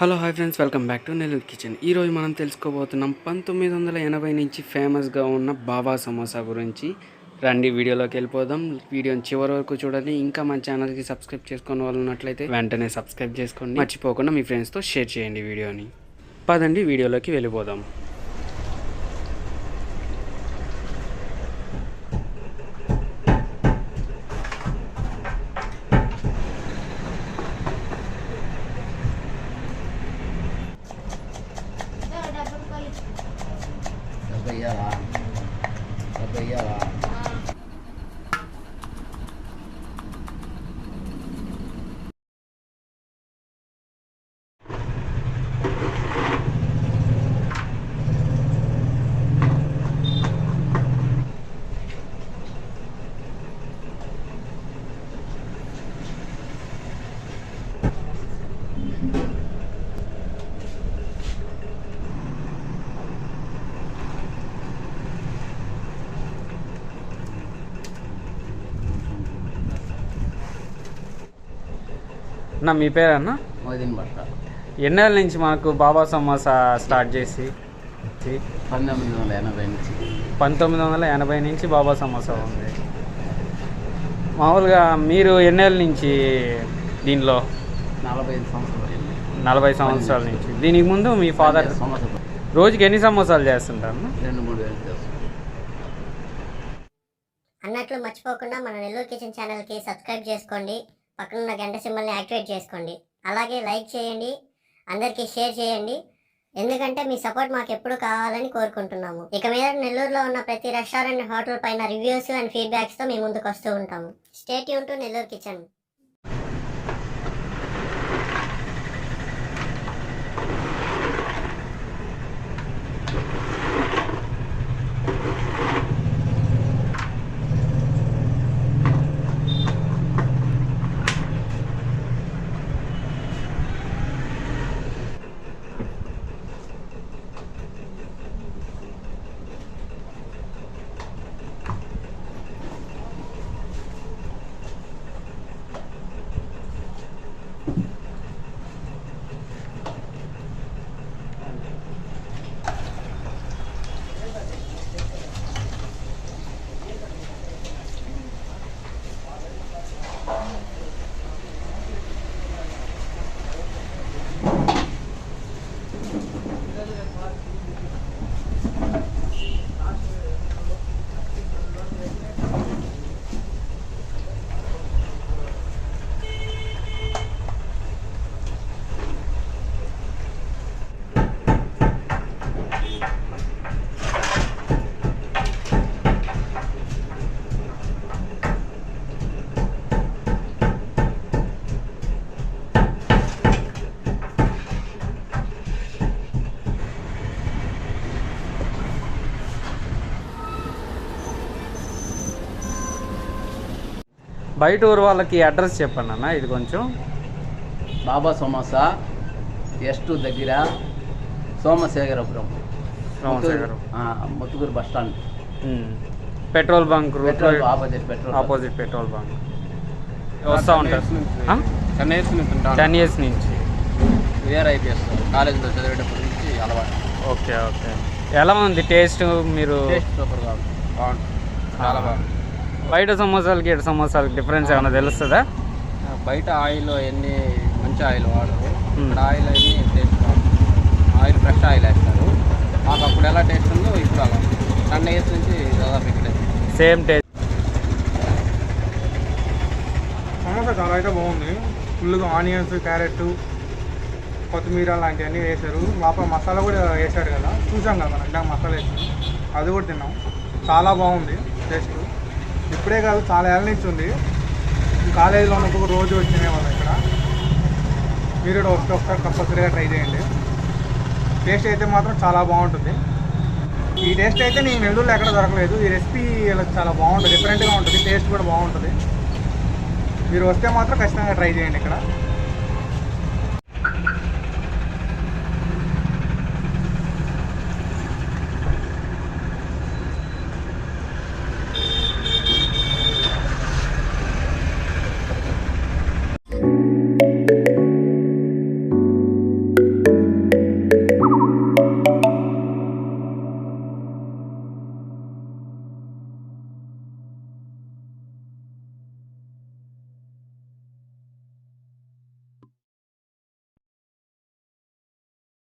Hello hi friends, welcome back to Nellore kitchen. ఈరోజు మనం తెలుసుకోబోతున్నాం 1980 నుంచి ఫేమస్గా ఉన్న బాబా సమోసా గురించి. రండి వీడియోలోకి వెళ్ళిపోదాం. వీడియోని చివరి వరకు చూడండి. ఇంకా మన ఛానల్కి సబ్స్క్రైబ్ చేసుకున్న వాళ్ళు ఉన్నట్లయితే వెంటనే సబ్స్క్రైబ్ చేసుకోండి. మర్చిపోకుండా మీ ఫ్రెండ్స్తో షేర్ చేయండి వీడియోని. పదండి వీడియోలోకి వెళ్ళిపోదాం. నా మీ పేరన్నా? మోదీన్ బట్ట. ఎన్నేళ్ళ నుంచి మనకు బాబా సమోసా స్టార్ట్ చేసి? 1980 నుంచి. 1980 నుంచి బాబా సమోసా ఉంది. మామూలుగా మీరు ఎన్నేళ్ళ నుంచి దీనిలో? 45 సంవత్సరాలు. 40 సంవత్సరాల నుంచి. దీనికి ముందు మీ ఫాదర్ రోజుకి ఎన్ని సమోసాలు చేస్తుంటారు? 2-3 వేలు చేస్తాం. అన్నట్లు మర్చిపోకుండా మన నెల్లూరు కిచెన్ ఛానల్కి సబ్స్క్రైబ్ చేసుకోండి. పక్కనున్న గంట సింబల్ని యాక్టివేట్ చేసుకోండి. అలాగే లైక్ చేయండి, అందరికీ షేర్ చేయండి. ఎందుకంటే మీ సపోర్ట్ మాకు ఎప్పుడు కావాలని కోరుకుంటున్నాము. ఇక మీద నెల్లూరులో ఉన్న ప్రతి రెస్టారెంట్, హోటల్ పైన రివ్యూస్ అండ్ ఫీడ్బ్యాక్స్తో మీ ముందుకు వస్తూ ఉంటాము. Stay tune to Nellore kitchen. బయట ఊరు వాళ్ళకి అడ్రస్ చెప్పండి అన్న. ఇది కొంచెం బాబా సమోసా ఎస్టు దగ్గర Somasekharapuram, Muthukur bus stand, petrol bunk opposite petrol bunk వస్తూ ఉంటారు. 10 years నుంచి VRIPS కాలేజీలో చదివేటప్పటి నుంచి అలవాటు. ఓకే. ఎలా ఉంది టేస్ట్? మీరు సూపర్గా బాగుంటుంది, చాలా బాగుంది. బయట సమోసాలకి ఇటు సమోసాలకి డిఫరెన్స్ ఏమైనా తెలుస్తుందా? బయట ఆయిల్ ఎన్ని మంచి ఆయిల్ వాడరు, ఇక్కడ ఆయిల్ అన్ని టేస్ట్ బాగుంటుంది. ఆయిల్ ఫ్రెష్ ఆయిల్ వేస్తారు. మాకు అప్పుడు ఎలా టేస్ట్ ఉందో ఇప్పుడు అలా 10 years నుంచి దాదాపు ఇక్కడే సేమ్ టేస్ట్. సమోసా చాలా అయితే బాగుంది. ఫుల్గా ఆనియన్స్, క్యారెట్, కొత్తిమీర లాంటివన్నీ వేశారు. లోపల మసాలా కూడా వేశారు కదా, చూసాం కదా మనం ఇందాక మసాలా వేసాం, అది కూడా తిన్నాం. చాలా బాగుంది టేస్ట్. ఇప్పుడే కాదు, చాలా ఏళ్ళ నుంచి ఉంది. కాలేజీలో ఉన్నప్పుడు రోజు వచ్చినాయి వాళ్ళు ఇక్కడ. మీరు కూడా వస్తే ఒకసారి కంపల్సరీగా ట్రై చేయండి. టేస్ట్ అయితే మాత్రం చాలా బాగుంటుంది. ఈ టేస్ట్ అయితే నేను నెల్లూరులో ఎక్కడ దొరకలేదు. ఈ రెసిపీ చాలా బాగుంటుంది, డిఫరెంట్గా ఉంటుంది, టేస్ట్ కూడా బాగుంటుంది. మీరు వస్తే మాత్రం ఖచ్చితంగా ట్రై చేయండి ఇక్కడ.